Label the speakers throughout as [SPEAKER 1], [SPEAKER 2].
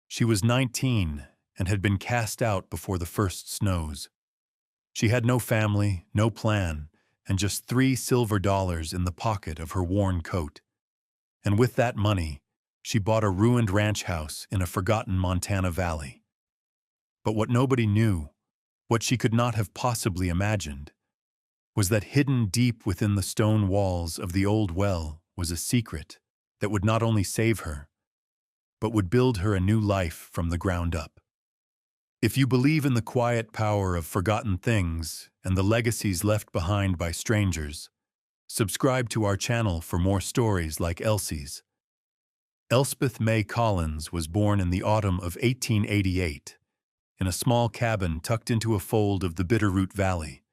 [SPEAKER 1] She was 19 and had been cast out before the first snows. She had no family, no plan, and just $3 silver in the pocket of her worn coat. And with that money, she bought a ruined ranch house in a forgotten Montana valley. But what nobody knew, what she could not have possibly imagined, was that hidden deep within the stone walls of the old well was a secret that would not only save her, but would build her a new life from the ground up. If you believe in the quiet power of forgotten things and the legacies left behind by strangers, subscribe to our channel for more stories like Elsie's. Elspeth May Collins was born in the autumn of 1888 in a small cabin tucked into a fold of the Bitterroot Valley,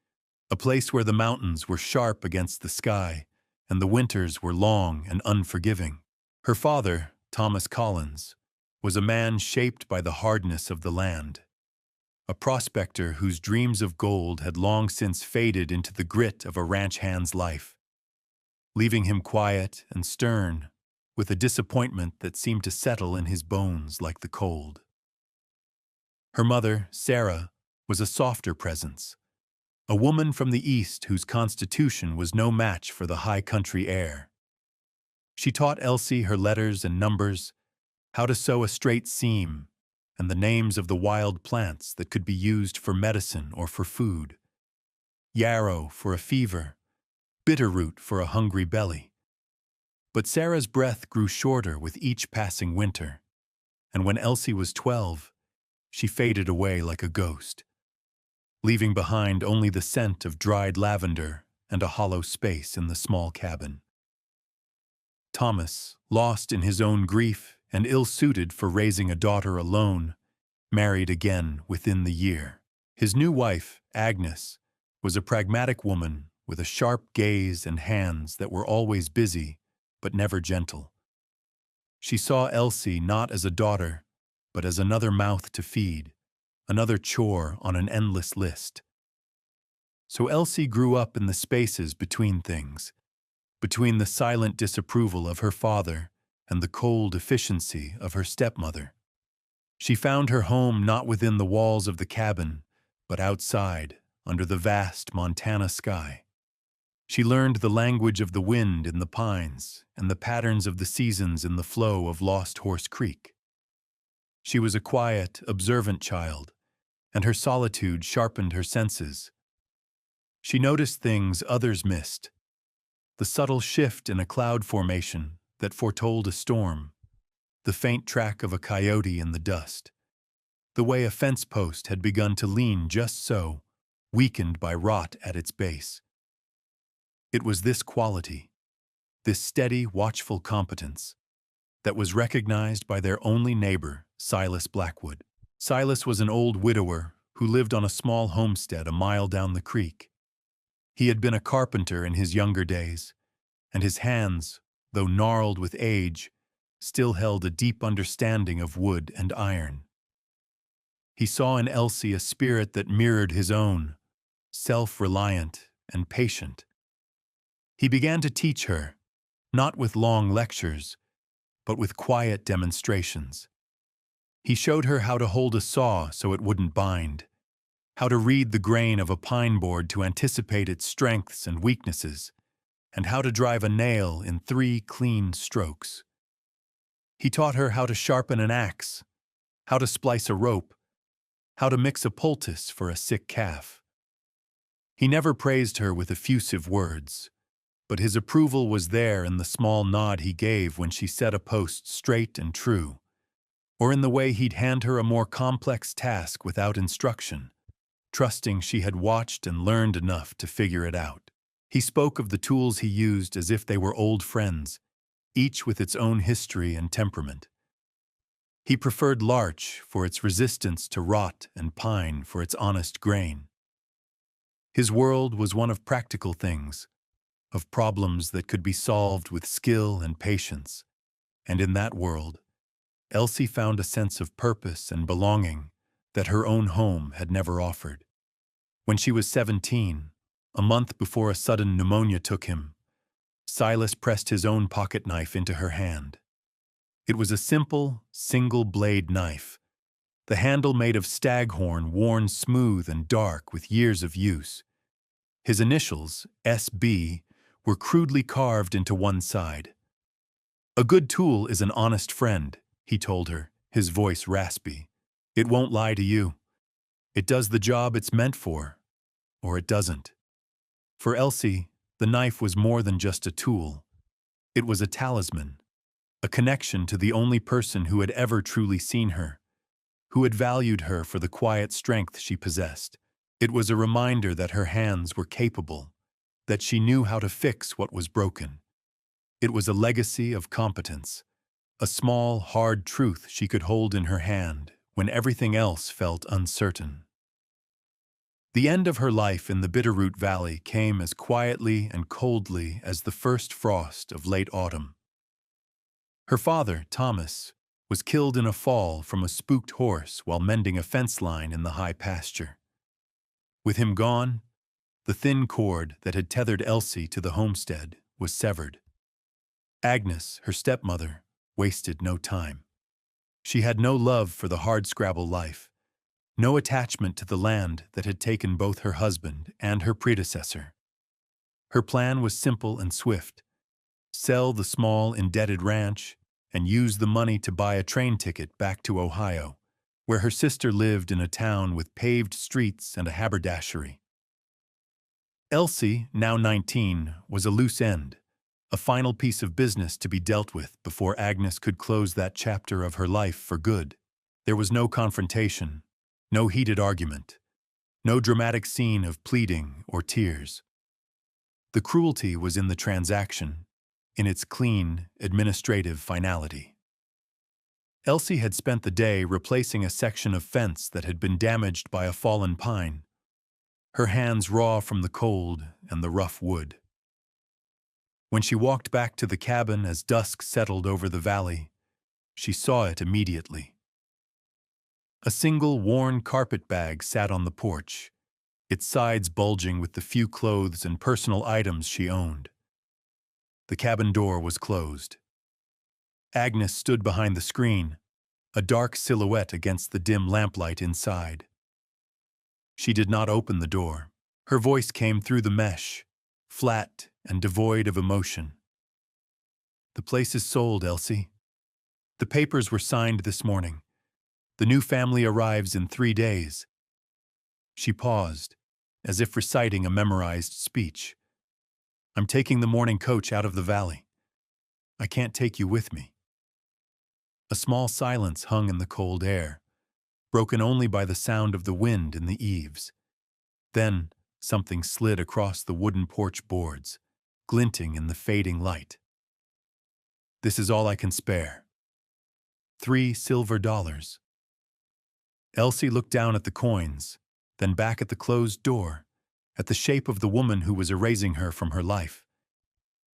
[SPEAKER 1] a place where the mountains were sharp against the sky and the winters were long and unforgiving. Her father, Thomas Collins, was a man shaped by the hardness of the land, a prospector whose dreams of gold had long since faded into the grit of a ranch hand's life, leaving him quiet and stern, with a disappointment that seemed to settle in his bones like the cold. Her mother, Sarah, was a softer presence, a woman from the East whose constitution was no match for the high country air. She taught Elsie her letters and numbers, how to sew a straight seam, and the names of the wild plants that could be used for medicine or for food. Yarrow for a fever, bitterroot for a hungry belly. But Sarah's breath grew shorter with each passing winter, and when Elsie was 12, she faded away like a ghost, leaving behind only the scent of dried lavender and a hollow space in the small cabin. Thomas, lost in his own grief and ill-suited for raising a daughter alone, married again within the year. His new wife, Agnes, was a pragmatic woman with a sharp gaze and hands that were always busy but never gentle. She saw Elsie not as a daughter, but as another mouth to feed, another chore on an endless list. So Elsie grew up in the spaces between things, between the silent disapproval of her father and the cold efficiency of her stepmother. She found her home not within the walls of the cabin, but outside, under the vast Montana sky. She learned the language of the wind in the pines and the patterns of the seasons in the flow of Lost Horse Creek. She was a quiet, observant child, and her solitude sharpened her senses. She noticed things others missed, the subtle shift in a cloud formation that foretold a storm, the faint track of a coyote in the dust, the way a fence post had begun to lean just so, weakened by rot at its base. It was this quality, this steady, watchful competence, that was recognized by their only neighbor, Silas Blackwood. Silas was an old widower who lived on a small homestead a mile down the creek. He had been a carpenter in his younger days, and his hands, though gnarled with age, still held a deep understanding of wood and iron. He saw in Elsie a spirit that mirrored his own, self-reliant and patient. He began to teach her, not with long lectures, but with quiet demonstrations. He showed her how to hold a saw so it wouldn't bind, how to read the grain of a pine board to anticipate its strengths and weaknesses, and how to drive a nail in 3 clean strokes. He taught her how to sharpen an axe, how to splice a rope, how to mix a poultice for a sick calf. He never praised her with effusive words, but his approval was there in the small nod he gave when she set a post straight and true, or in the way he'd hand her a more complex task without instruction, trusting she had watched and learned enough to figure it out. He spoke of the tools he used as if they were old friends, each with its own history and temperament. He preferred larch for its resistance to rot and pine for its honest grain. His world was one of practical things, of problems that could be solved with skill and patience, and in that world, Elsie found a sense of purpose and belonging that her own home had never offered. When she was 17, a month before a sudden pneumonia took him, Silas pressed his own pocket knife into her hand. It was a simple, single-blade knife, the handle made of staghorn worn smooth and dark with years of use. His initials, SB, were crudely carved into one side. "A good tool is an honest friend," he told her, his voice raspy. "It won't lie to you. It does the job it's meant for, or it doesn't." For Elsie, the knife was more than just a tool. It was a talisman, a connection to the only person who had ever truly seen her, who had valued her for the quiet strength she possessed. It was a reminder that her hands were capable, that she knew how to fix what was broken. It was a legacy of competence, a small, hard truth she could hold in her hand when everything else felt uncertain. The end of her life in the Bitterroot Valley came as quietly and coldly as the first frost of late autumn. Her father, Thomas, was killed in a fall from a spooked horse while mending a fence line in the high pasture. With him gone, the thin cord that had tethered Elsie to the homestead was severed. Agnes, her stepmother, wasted no time. She had no love for the hardscrabble life, no attachment to the land that had taken both her husband and her predecessor. Her plan was simple and swift: sell the small, indebted ranch and use the money to buy a train ticket back to Ohio, where her sister lived in a town with paved streets and a haberdashery. Elsie, now 19, was a loose end, a final piece of business to be dealt with before Agnes could close that chapter of her life for good. There was no confrontation, no heated argument, no dramatic scene of pleading or tears. The cruelty was in the transaction, in its clean, administrative finality. Elsie had spent the day replacing a section of fence that had been damaged by a fallen pine, her hands raw from the cold and the rough wood. When she walked back to the cabin as dusk settled over the valley, she saw it immediately. A single worn carpet bag sat on the porch, its sides bulging with the few clothes and personal items she owned. The cabin door was closed. Agnes stood behind the screen, a dark silhouette against the dim lamplight inside. She did not open the door. Her voice came through the mesh, flat and devoid of emotion. "The place is sold, Elsie. The papers were signed this morning. The new family arrives in 3 days." She paused, as if reciting a memorized speech. "I'm taking the morning coach out of the valley. I can't take you with me." A small silence hung in the cold air, broken only by the sound of the wind in the eaves. Then something slid across the wooden porch boards, glinting in the fading light. "This is all I can spare. 3 silver dollars." Elsie looked down at the coins, then back at the closed door, at the shape of the woman who was erasing her from her life.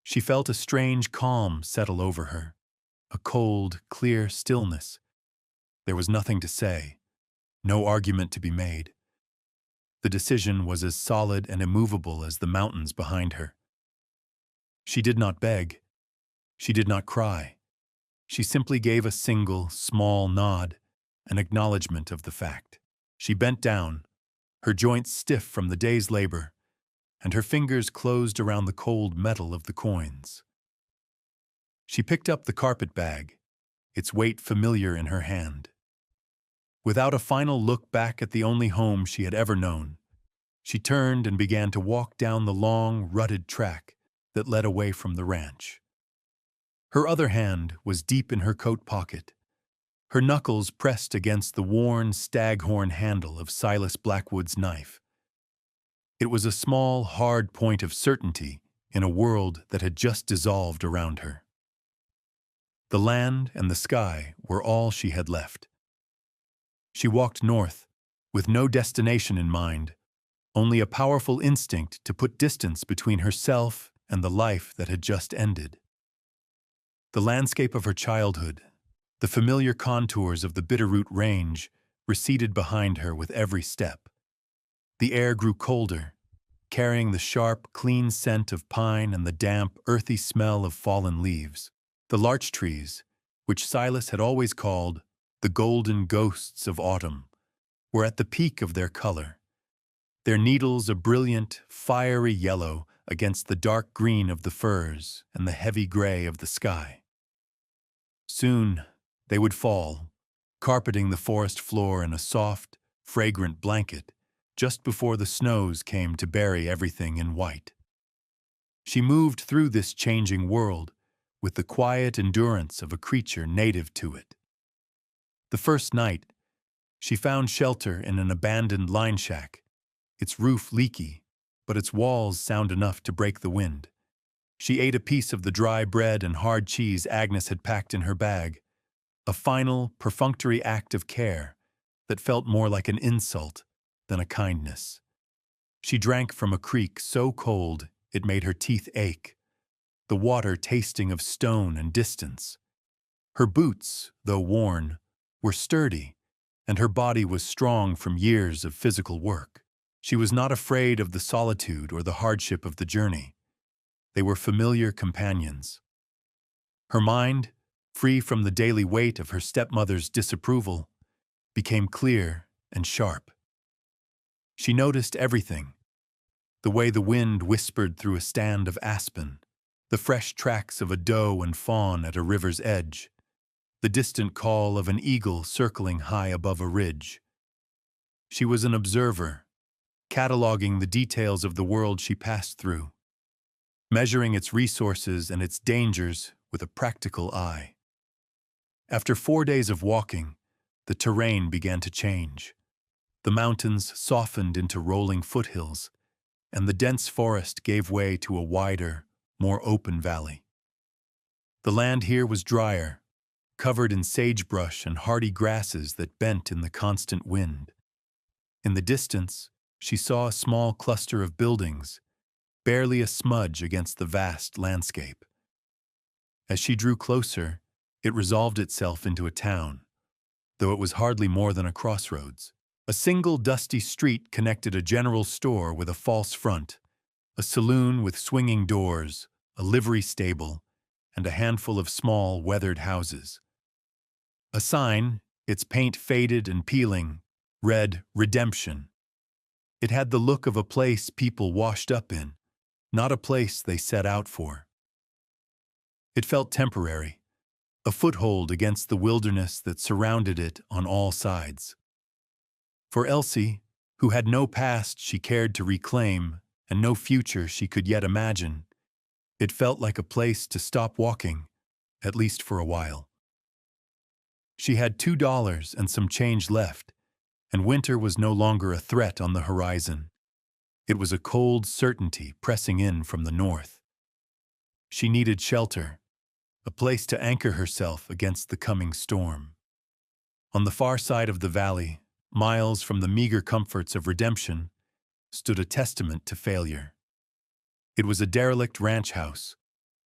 [SPEAKER 1] She felt a strange calm settle over her, a cold, clear stillness. There was nothing to say, no argument to be made. The decision was as solid and immovable as the mountains behind her. She did not beg. She did not cry. She simply gave a single, small nod, an acknowledgement of the fact. She bent down, her joints stiff from the day's labor, and her fingers closed around the cold metal of the coins. She picked up the carpet bag, its weight familiar in her hand. Without a final look back at the only home she had ever known, she turned and began to walk down the long, rutted track that led away from the ranch. Her other hand was deep in her coat pocket, her knuckles pressed against the worn staghorn handle of Silas Blackwood's knife. It was a small, hard point of certainty in a world that had just dissolved around her. The land and the sky were all she had left. She walked north, with no destination in mind, only a powerful instinct to put distance between herself and the life that had just ended. The landscape of her childhood, the familiar contours of the Bitterroot Range, receded behind her with every step. The air grew colder, carrying the sharp, clean scent of pine and the damp, earthy smell of fallen leaves. The larch trees, which Silas had always called the golden ghosts of autumn, were at the peak of their color, their needles a brilliant, fiery yellow against the dark green of the firs and the heavy gray of the sky. Soon they would fall, carpeting the forest floor in a soft, fragrant blanket just before the snows came to bury everything in white. She moved through this changing world with the quiet endurance of a creature native to it. The first night, she found shelter in an abandoned line shack, its roof leaky, but its walls sound enough to break the wind. She ate a piece of the dry bread and hard cheese Agnes had packed in her bag, a final, perfunctory act of care that felt more like an insult than a kindness. She drank from a creek so cold it made her teeth ache, the water tasting of stone and distance. Her boots, though worn, were sturdy, and her body was strong from years of physical work. She was not afraid of the solitude or the hardship of the journey. They were familiar companions. Her mind, free from the daily weight of her stepmother's disapproval, became clear and sharp. She noticed everything: the way the wind whispered through a stand of aspen, the fresh tracks of a doe and fawn at a river's edge, the distant call of an eagle circling high above a ridge. She was an observer, cataloging the details of the world she passed through, measuring its resources and its dangers with a practical eye. After 4 days of walking, the terrain began to change. The mountains softened into rolling foothills, and the dense forest gave way to a wider, more open valley. The land here was drier, covered in sagebrush and hardy grasses that bent in the constant wind. In the distance, she saw a small cluster of buildings, barely a smudge against the vast landscape. As she drew closer, it resolved itself into a town, though it was hardly more than a crossroads. A single dusty street connected a general store with a false front, a saloon with swinging doors, a livery stable, and a handful of small, weathered houses. A sign, its paint faded and peeling, read "Redemption." It had the look of a place people washed up in, not a place they set out for. It felt temporary, a foothold against the wilderness that surrounded it on all sides. For Elsie, who had no past she cared to reclaim and no future she could yet imagine, it felt like a place to stop walking, at least for a while. She had $2 and some change left, and winter was no longer a threat on the horizon. It was a cold certainty pressing in from the north. She needed shelter, a place to anchor herself against the coming storm. On the far side of the valley, miles from the meager comforts of Redemption, stood a testament to failure. It was a derelict ranch house,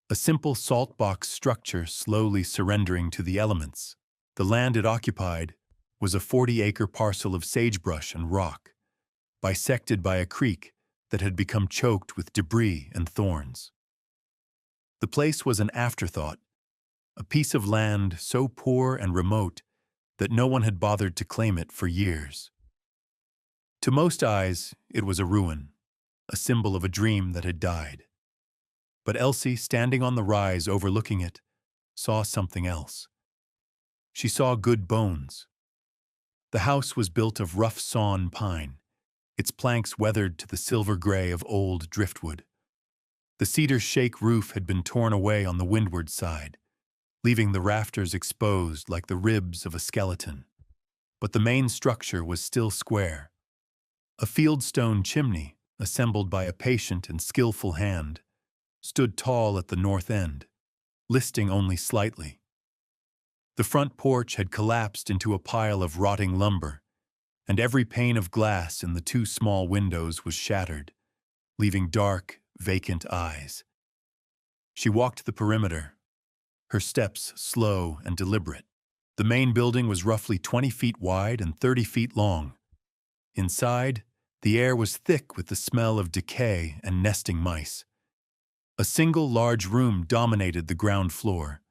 [SPEAKER 1] a simple salt box structure slowly surrendering to the elements. The land it occupied was a 40-acre parcel of sagebrush and rock, bisected by a creek that had become choked with debris and thorns. The place was an afterthought, a piece of land so poor and remote that no one had bothered to claim it for years. To most eyes, it was a ruin, a symbol of a dream that had died. But Elsie, standing on the rise overlooking it, saw something else. She saw good bones. The house was built of rough sawn pine, its planks weathered to the silver gray of old driftwood. The cedar shake roof had been torn away on the windward side, leaving the rafters exposed like the ribs of a skeleton. But the main structure was still square. A fieldstone chimney, assembled by a patient and skillful hand, stood tall at the north end, listing only slightly. The front porch had collapsed into a pile of rotting lumber, and every pane of glass in the 2 small windows was shattered, leaving dark, vacant eyes. She walked the perimeter, her steps slow and deliberate. The main building was roughly 20 feet wide and 30 feet long. Inside, the air was thick with the smell of decay and nesting mice. A single large room dominated the ground floor,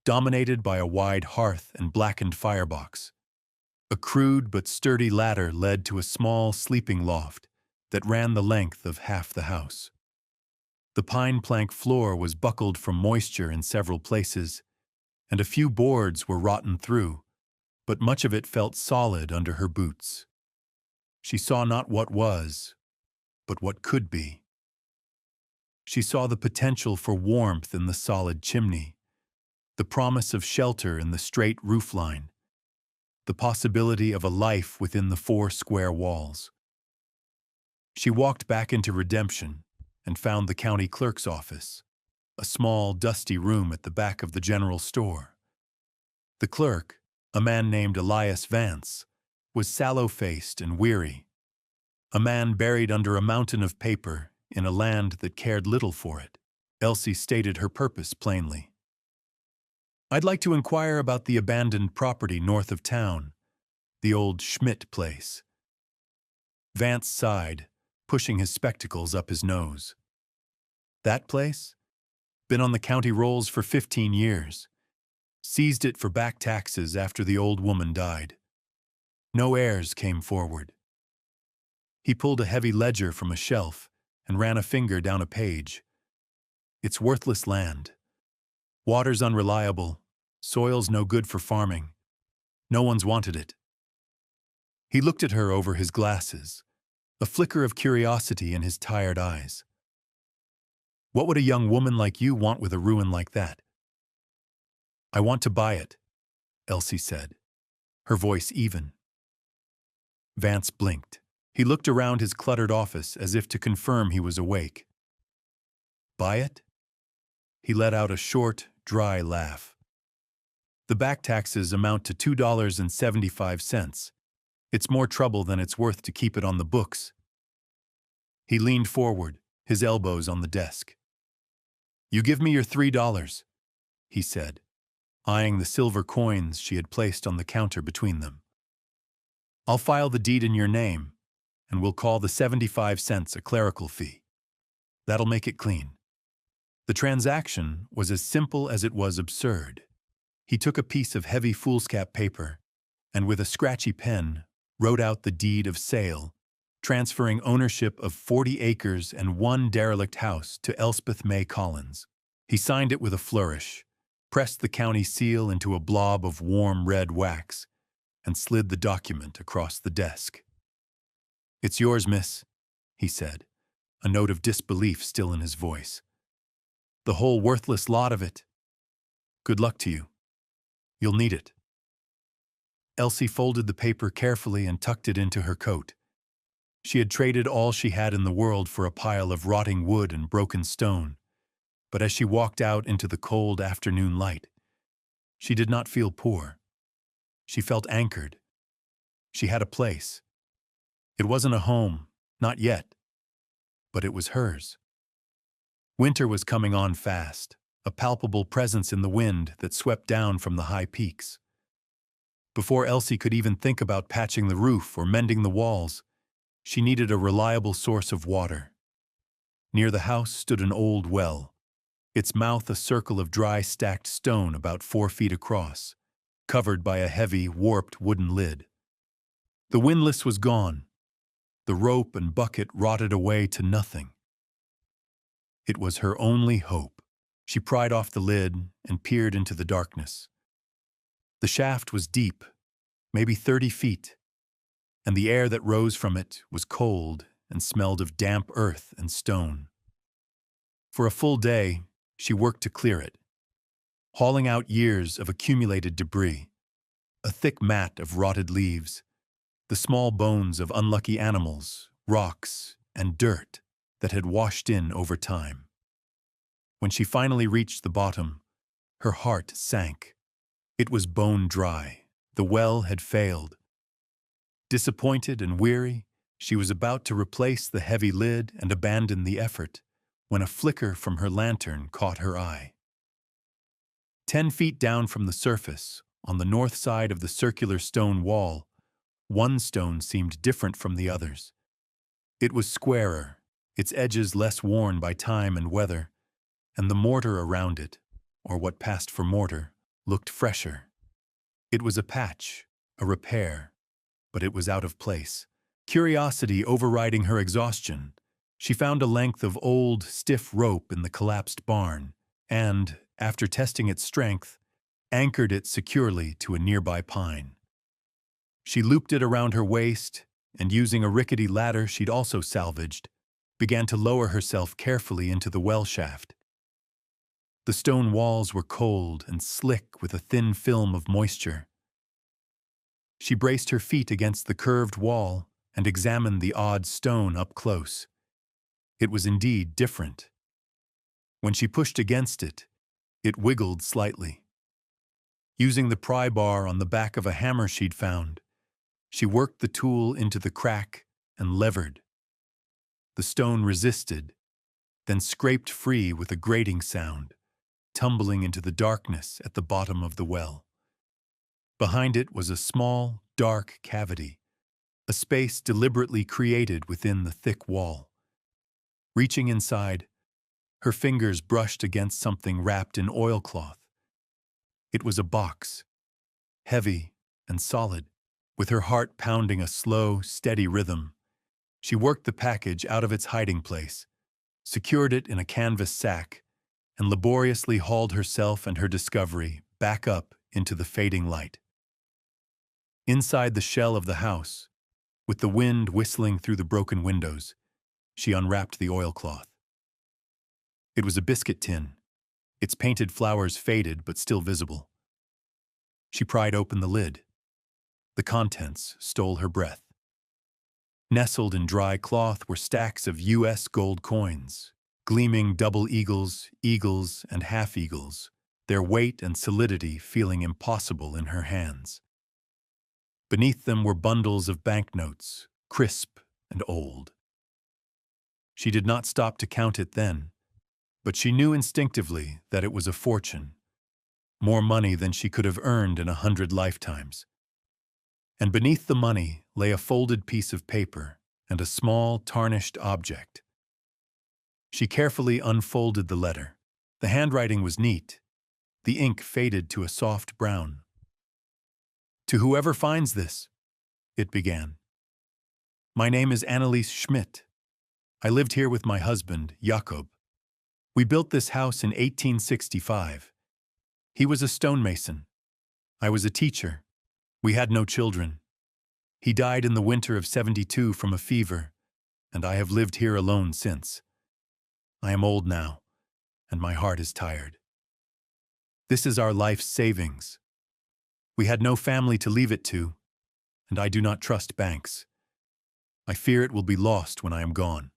[SPEAKER 1] dominated by a wide hearth and blackened firebox. A crude but sturdy ladder led to a small sleeping loft that ran the length of half the house. The pine plank floor was buckled from moisture in several places, and a few boards were rotten through, but much of it felt solid under her boots. She saw not what was, but what could be. She saw the potential for warmth in the solid chimney, the promise of shelter in the straight roofline, the possibility of a life within the 4 square walls. She walked back into Redemption and found the county clerk's office, a small, dusty room at the back of the general store. The clerk, a man named Elias Vance, was sallow-faced and weary, a man buried under a mountain of paper in a land that cared little for it. Elsie stated her purpose plainly. "I'd like to inquire about the abandoned property north of town, the old Schmidt place." Vance sighed, pushing his spectacles up his nose. "That place? Been on the county rolls for 15 years. Seized it for back taxes after the old woman died. No heirs came forward." He pulled a heavy ledger from a shelf and ran a finger down a page. "It's worthless land. Water's unreliable, soil's no good for farming. No one's wanted it." He looked at her over his glasses, a flicker of curiosity in his tired eyes. "What would a young woman like you want with a ruin like that?" "I want to buy it," Elsie said, her voice even. Vance blinked. He looked around his cluttered office as if to confirm he was awake. "Buy it?" He let out a short, dry laugh. "The back taxes amount to $2.75. It's more trouble than it's worth to keep it on the books." He leaned forward, his elbows on the desk. "You give me your $3, he said, eyeing the silver coins she had placed on the counter between them. "I'll file the deed in your name, and we'll call the 75 cents a clerical fee. That'll make it clean." The transaction was as simple as it was absurd. He took a piece of heavy foolscap paper and with a scratchy pen wrote out the deed of sale, transferring ownership of 40 acres and 1 derelict house to Elspeth May Collins. He signed it with a flourish, pressed the county seal into a blob of warm red wax, and slid the document across the desk. "It's yours, miss," he said, a note of disbelief still in his voice. "The whole worthless lot of it. Good luck to you. You'll need it." Elsie folded the paper carefully and tucked it into her coat. She had traded all she had in the world for a pile of rotting wood and broken stone, but as she walked out into the cold afternoon light, she did not feel poor. She felt anchored. She had a place. It wasn't a home, not yet, but it was hers. Winter was coming on fast, a palpable presence in the wind that swept down from the high peaks. Before Elsie could even think about patching the roof or mending the walls, she needed a reliable source of water. Near the house stood an old well, its mouth a circle of dry stacked stone about 4 feet across, covered by a heavy, warped wooden lid. The windlass was gone. The rope and bucket rotted away to nothing. It was her only hope. She pried off the lid and peered into the darkness. The shaft was deep, maybe 30 feet, and the air that rose from it was cold and smelled of damp earth and stone. For a full day, she worked to clear it, hauling out years of accumulated debris, a thick mat of rotted leaves, the small bones of unlucky animals, rocks, and dirt that had washed in over time. When she finally reached the bottom, her heart sank. It was bone dry. The well had failed. Disappointed and weary, she was about to replace the heavy lid and abandon the effort when a flicker from her lantern caught her eye. 10 feet down from the surface, on the north side of the circular stone wall, one stone seemed different from the others. It was squarer, its edges less worn by time and weather, and the mortar around it, or what passed for mortar, looked fresher. It was a patch, a repair, but it was out of place. Curiosity overriding her exhaustion, she found a length of old, stiff rope in the collapsed barn and, after testing its strength, anchored it securely to a nearby pine. She looped it around her waist and, using a rickety ladder she'd also salvaged, began to lower herself carefully into the well shaft. The stone walls were cold and slick with a thin film of moisture. She braced her feet against the curved wall and examined the odd stone up close. It was indeed different. When she pushed against it, it wiggled slightly. Using the pry bar on the back of a hammer she'd found, she worked the tool into the crack and levered. The stone resisted, then scraped free with a grating sound, tumbling into the darkness at the bottom of the well. Behind it was a small, dark cavity, a space deliberately created within the thick wall. Reaching inside, her fingers brushed against something wrapped in oilcloth. It was a box, heavy and solid, with her heart pounding a slow, steady rhythm. She worked the package out of its hiding place, secured it in a canvas sack, and laboriously hauled herself and her discovery back up into the fading light. Inside the shell of the house, with the wind whistling through the broken windows, she unwrapped the oilcloth. It was a biscuit tin, its painted flowers faded but still visible. She pried open the lid. The contents stole her breath. Nestled in dry cloth were stacks of U.S. gold coins, gleaming double eagles, eagles, and half eagles, their weight and solidity feeling impossible in her hands. Beneath them were bundles of banknotes, crisp and old. She did not stop to count it then, but she knew instinctively that it was a fortune, more money than she could have earned in 100 lifetimes. And beneath the money lay a folded piece of paper and a small, tarnished object. She carefully unfolded the letter. The handwriting was neat, the ink faded to a soft brown. "To whoever finds this," it began. "My name is Anneliese Schmidt. I lived here with my husband, Jakob. We built this house in 1865. He was a stonemason. I was a teacher. We had no children. He died in the winter of '72 from a fever, and I have lived here alone since. I am old now, and my heart is tired. This is our life's savings. We had no family to leave it to, and I do not trust banks. I fear it will be lost when I am gone,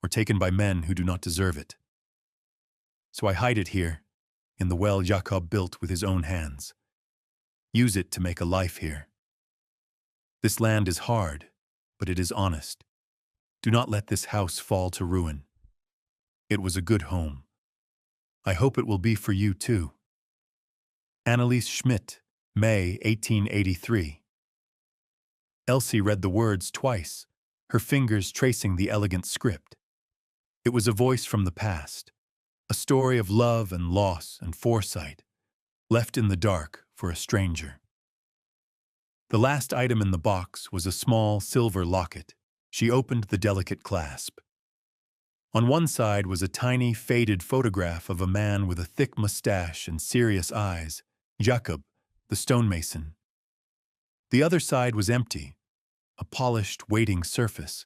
[SPEAKER 1] or taken by men who do not deserve it. So I hide it here, in the well Jakob built with his own hands. Use it to make a life here. This land is hard, but it is honest. Do not let this house fall to ruin. It was a good home. I hope it will be for you too. Anneliese Schmidt, May 1883. Elsie read the words twice, her fingers tracing the elegant script. It was a voice from the past, a story of love and loss and foresight, left in the dark for a stranger. The last item in the box was a small silver locket. She opened the delicate clasp. On one side was a tiny, faded photograph of a man with a thick mustache and serious eyes, Jakob, the stonemason. The other side was empty, a polished, waiting surface.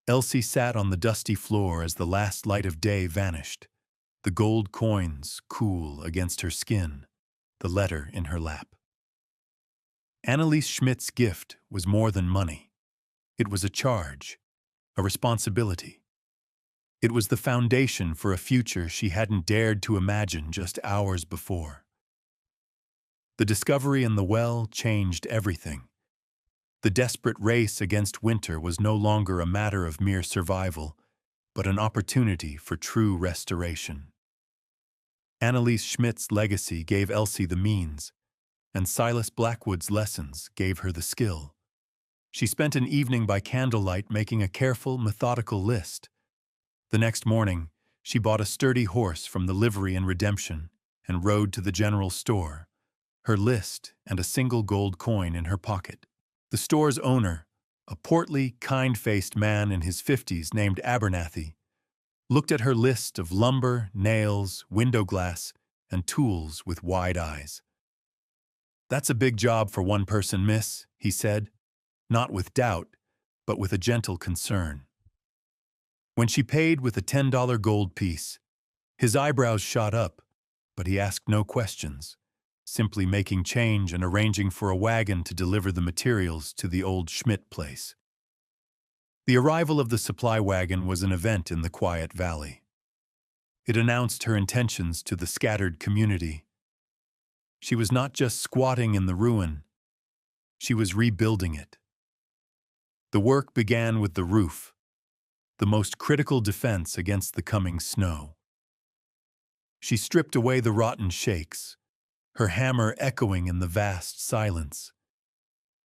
[SPEAKER 1] Elsie sat on the dusty floor as the last light of day vanished, the gold coins cool against her skin, the letter in her lap. Anneliese Schmidt's gift was more than money. It was a charge, a responsibility. It was the foundation for a future she hadn't dared to imagine just hours before. The discovery in the well changed everything. The desperate race against winter was no longer a matter of mere survival, but an opportunity for true restoration. Anneliese Schmidt's legacy gave Elsie the means, and Silas Blackwood's lessons gave her the skill. She spent an evening by candlelight making a careful, methodical list. The next morning, she bought a sturdy horse from the livery in Redemption and rode to the general store, her list and a single gold coin in her pocket. The store's owner, a portly, kind-faced man in his 50s named Abernathy, looked at her list of lumber, nails, window glass, and tools with wide eyes. "That's a big job for one person, miss," he said, not with doubt, but with a gentle concern. When she paid with a $10 gold piece, his eyebrows shot up, but he asked no questions, simply making change and arranging for a wagon to deliver the materials to the old Schmidt place. The arrival of the supply wagon was an event in the quiet valley. It announced her intentions to the scattered community. She was not just squatting in the ruin, she was rebuilding it. The work began with the roof, the most critical defense against the coming snow. She stripped away the rotten shakes, her hammer echoing in the vast silence.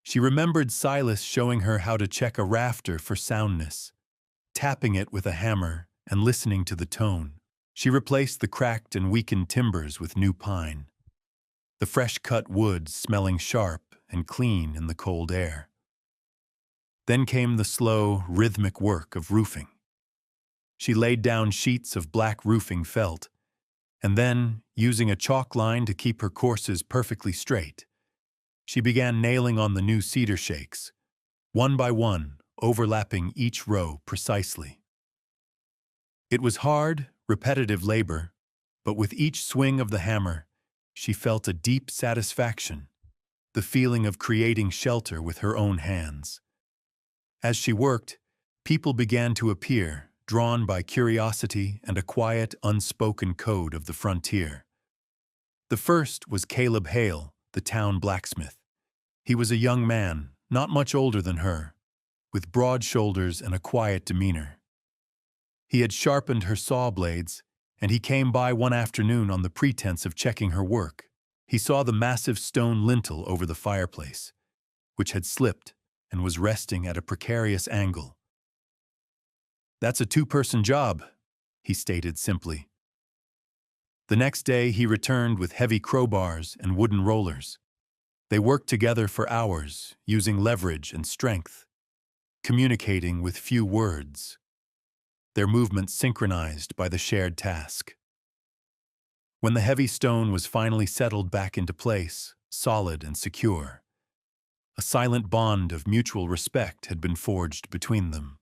[SPEAKER 1] She remembered Silas showing her how to check a rafter for soundness, tapping it with a hammer and listening to the tone. She replaced the cracked and weakened timbers with new pine, the fresh-cut wood smelling sharp and clean in the cold air. Then came the slow, rhythmic work of roofing. She laid down sheets of black roofing felt, and then, using a chalk line to keep her courses perfectly straight, she began nailing on the new cedar shakes, one by one, overlapping each row precisely. It was hard, repetitive labor, but with each swing of the hammer, she felt a deep satisfaction, the feeling of creating shelter with her own hands. As she worked, people began to appear, drawn by curiosity and a quiet, unspoken code of the frontier. The first was Caleb Hale, the town blacksmith. He was a young man, not much older than her, with broad shoulders and a quiet demeanor. He had sharpened her saw blades, and he came by one afternoon on the pretense of checking her work. He saw the massive stone lintel over the fireplace, which had slipped and was resting at a precarious angle. "That's a two-person job," he stated simply. The next day he returned with heavy crowbars and wooden rollers. They worked together for hours, using leverage and strength, communicating with few words, their movements synchronized by the shared task. When the heavy stone was finally settled back into place, solid and secure, a silent bond of mutual respect had been forged between them.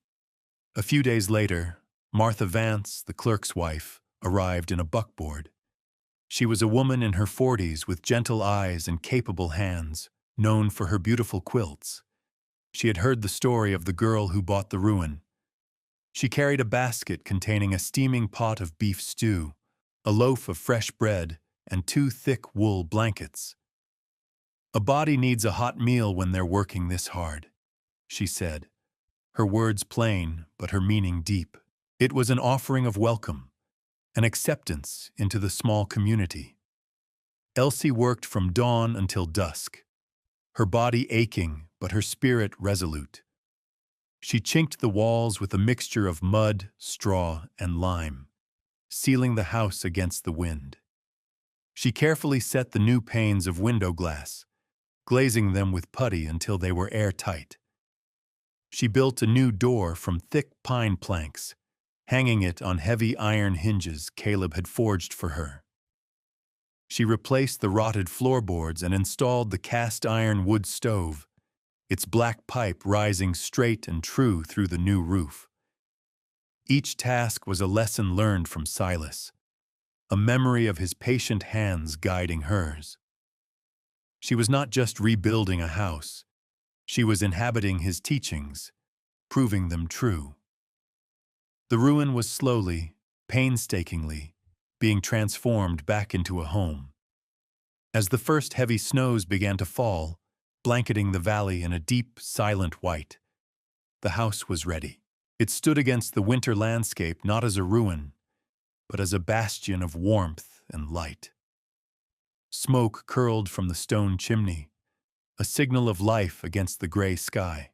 [SPEAKER 1] A few days later, Martha Vance, the clerk's wife, arrived in a buckboard. She was a woman in her 40s with gentle eyes and capable hands, known for her beautiful quilts. She had heard the story of the girl who bought the ruin. She carried a basket containing a steaming pot of beef stew, a loaf of fresh bread, and 2 thick wool blankets. "A body needs a hot meal when they're working this hard," she said, her words plain but her meaning deep. It was an offering of welcome, an acceptance into the small community. Elsie worked from dawn until dusk, her body aching but her spirit resolute. She chinked the walls with a mixture of mud, straw, and lime, sealing the house against the wind. She carefully set the new panes of window glass, glazing them with putty until they were airtight. She built a new door from thick pine planks, hanging it on heavy iron hinges Caleb had forged for her. She replaced the rotted floorboards and installed the cast iron wood stove, its black pipe rising straight and true through the new roof. Each task was a lesson learned from Silas, a memory of his patient hands guiding hers. She was not just rebuilding a house, she was inhabiting his teachings, proving them true. The ruin was slowly, painstakingly, being transformed back into a home. As the first heavy snows began to fall, blanketing the valley in a deep, silent white, the house was ready. It stood against the winter landscape not as a ruin, but as a bastion of warmth and light. Smoke curled from the stone chimney, a signal of life against the gray sky.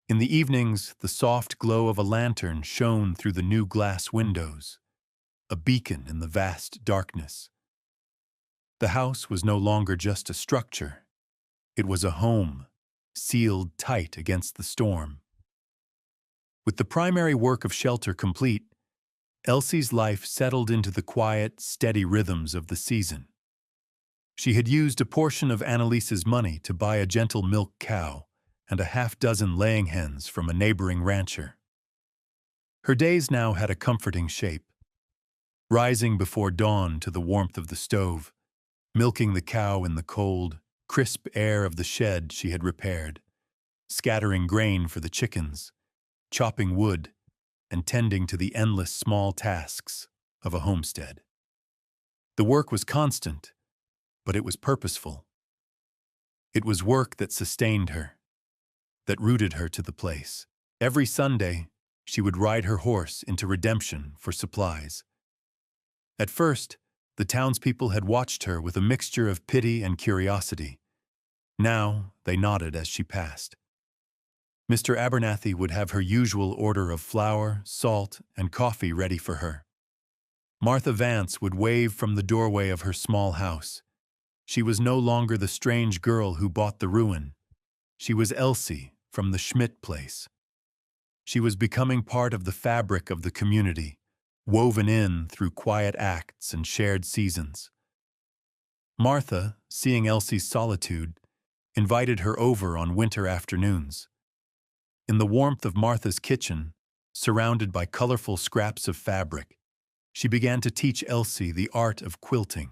[SPEAKER 1] In the evenings, the soft glow of a lantern shone through the new glass windows, a beacon in the vast darkness. The house was no longer just a structure. It was a home, sealed tight against the storm. With the primary work of shelter complete, Elsie's life settled into the quiet, steady rhythms of the season. She had used a portion of Annalise's money to buy a gentle milk cow and a half-dozen laying hens from a neighboring rancher. Her days now had a comforting shape. Rising before dawn to the warmth of the stove, milking the cow in the cold, crisp air of the shed she had repaired, scattering grain for the chickens, chopping wood, and tending to the endless small tasks of a homestead. The work was constant, but it was purposeful. It was work that sustained her, that rooted her to the place. Every Sunday, she would ride her horse into Redemption for supplies. At first, the townspeople had watched her with a mixture of pity and curiosity. Now, they nodded as she passed. Mr. Abernathy would have her usual order of flour, salt, and coffee ready for her. Martha Vance would wave from the doorway of her small house. She was no longer the strange girl who bought the ruin. She was Elsie from the Schmidt place. She was becoming part of the fabric of the community, woven in through quiet acts and shared seasons. Martha, seeing Elsie's solitude, invited her over on winter afternoons. In the warmth of Martha's kitchen, surrounded by colorful scraps of fabric, she began to teach Elsie the art of quilting.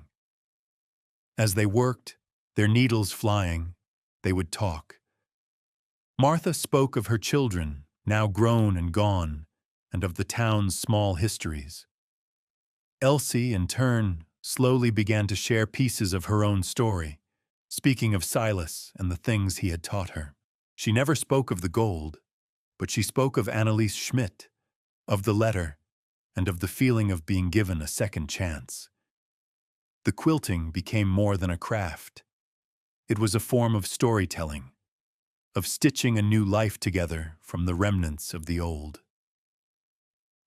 [SPEAKER 1] As they worked, their needles flying, they would talk. Martha spoke of her children, now grown and gone, and of the town's small histories. Elsie, in turn, slowly began to share pieces of her own story, speaking of Silas and the things he had taught her. She never spoke of the gold, but she spoke of Annalise Schmidt, of the letter, and of the feeling of being given a second chance. The quilting became more than a craft. It was a form of storytelling, of stitching a new life together from the remnants of the old.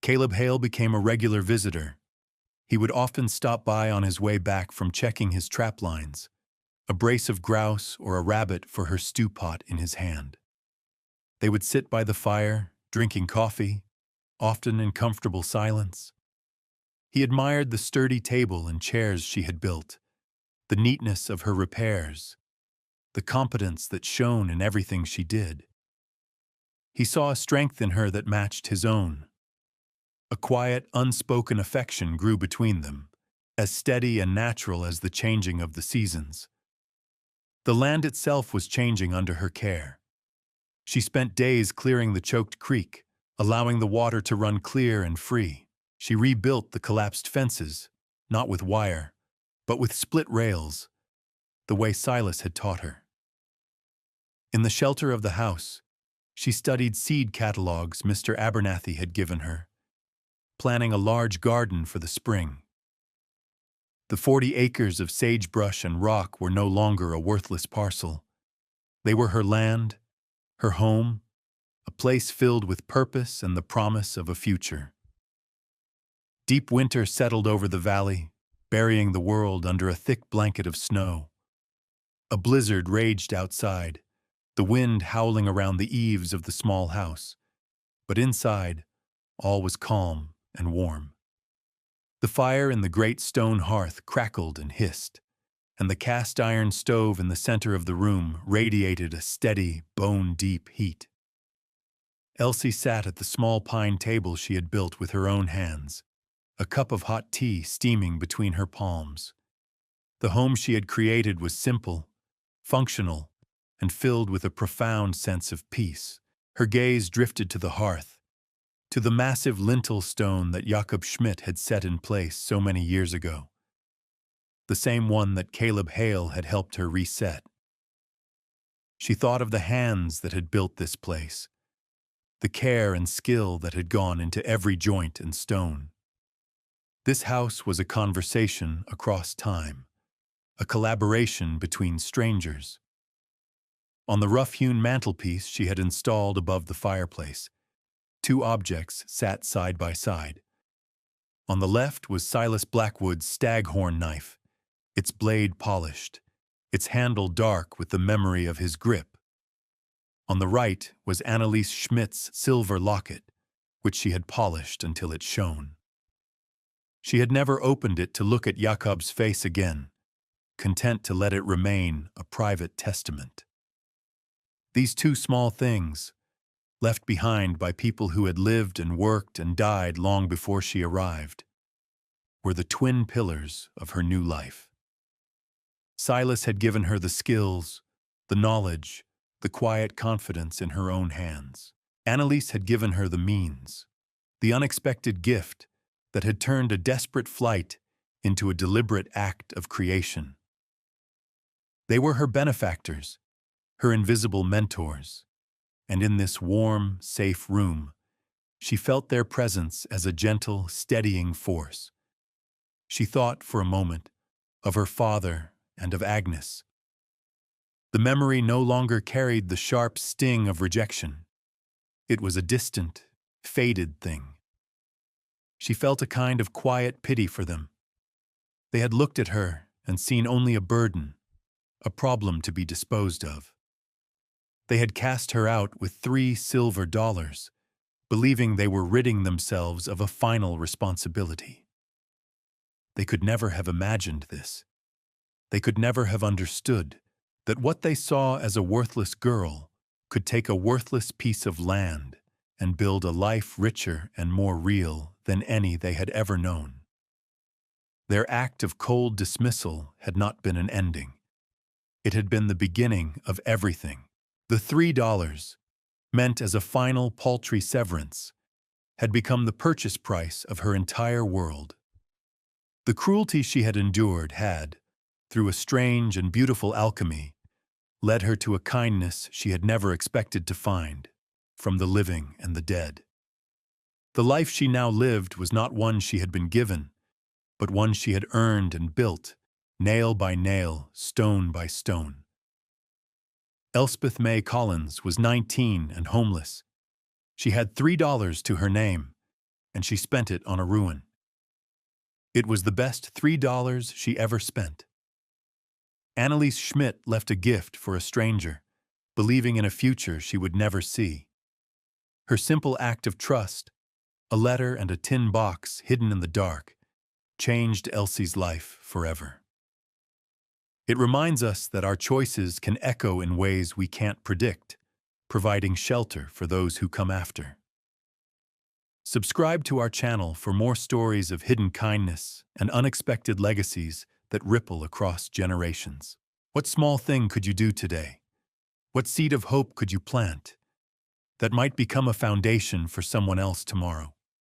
[SPEAKER 1] Caleb Hale became a regular visitor. He would often stop by on his way back from checking his trap lines, a brace of grouse or a rabbit for her stew pot in his hand. They would sit by the fire, drinking coffee, often in comfortable silence. He admired the sturdy table and chairs she had built, the neatness of her repairs, the competence that shone in everything she did. He saw a strength in her that matched his own. A quiet, unspoken affection grew between them, as steady and natural as the changing of the seasons. The land itself was changing under her care. She spent days clearing the choked creek, allowing the water to run clear and free. She rebuilt the collapsed fences, not with wire, but with split rails, the way Silas had taught her. In the shelter of the house, she studied seed catalogs Mr. Abernathy had given her, planning a large garden for the spring. The 40 acres of sagebrush and rock were no longer a worthless parcel. They were her land, her home, a place filled with purpose and the promise of a future. Deep winter settled over the valley, burying the world under a thick blanket of snow. A blizzard raged outside, the wind howling around the eaves of the small house. But inside, all was calm and warm. The fire in the great stone hearth crackled and hissed, and the cast-iron stove in the center of the room radiated a steady, bone-deep heat. Elsie sat at the small pine table she had built with her own hands, a cup of hot tea steaming between her palms. The home she had created was simple, functional, and filled with a profound sense of peace. Her gaze drifted to the hearth, to the massive lintel stone that Jakob Schmidt had set in place so many years ago, the same one that Caleb Hale had helped her reset. She thought of the hands that had built this place, the care and skill that had gone into every joint and stone. This house was a conversation across time, a collaboration between strangers. On the rough-hewn mantelpiece she had installed above the fireplace, 2 objects sat side by side. On the left was Silas Blackwood's staghorn knife, its blade polished, its handle dark with the memory of his grip. On the right was Anneliese Schmidt's silver locket, which she had polished until it shone. She had never opened it to look at Jakob's face again, content to let it remain a private testament. These two small things, left behind by people who had lived and worked and died long before she arrived, were the twin pillars of her new life. Silas had given her the skills, the knowledge, the quiet confidence in her own hands. Anneliese had given her the means, the unexpected gift that had turned a desperate flight into a deliberate act of creation. They were her benefactors, her invisible mentors, and in this warm, safe room, she felt their presence as a gentle, steadying force. She thought for a moment of her father and of Agnes. The memory no longer carried the sharp sting of rejection. It was a distant, faded thing. She felt a kind of quiet pity for them. They had looked at her and seen only a burden, a problem to be disposed of. They had cast her out with $3 silver, believing they were ridding themselves of a final responsibility. They could never have imagined this. They could never have understood that what they saw as a worthless girl could take a worthless piece of land and build a life richer and more real than any they had ever known. Their act of cold dismissal had not been an ending. It had been the beginning of everything. The $3, meant as a final paltry severance, had become the purchase price of her entire world. The cruelty she had endured had, through a strange and beautiful alchemy, led her to a kindness she had never expected to find, from the living and the dead. The life she now lived was not one she had been given, but one she had earned and built, nail by nail, stone by stone. Elspeth May Collins was 19 and homeless. She had $3 to her name, and she spent it on a ruin. It was the best $3 she ever spent. Anneliese Schmidt left a gift for a stranger, believing in a future she would never see. Her simple act of trust, a letter and a tin box hidden in the dark, changed Elsie's life forever. It reminds us that our choices can echo in ways we can't predict, providing shelter for those who come after. Subscribe to our channel for more stories of hidden kindness and unexpected legacies that ripple across generations. What small thing could you do today? What seed of hope could you plant that might become a foundation for someone else tomorrow?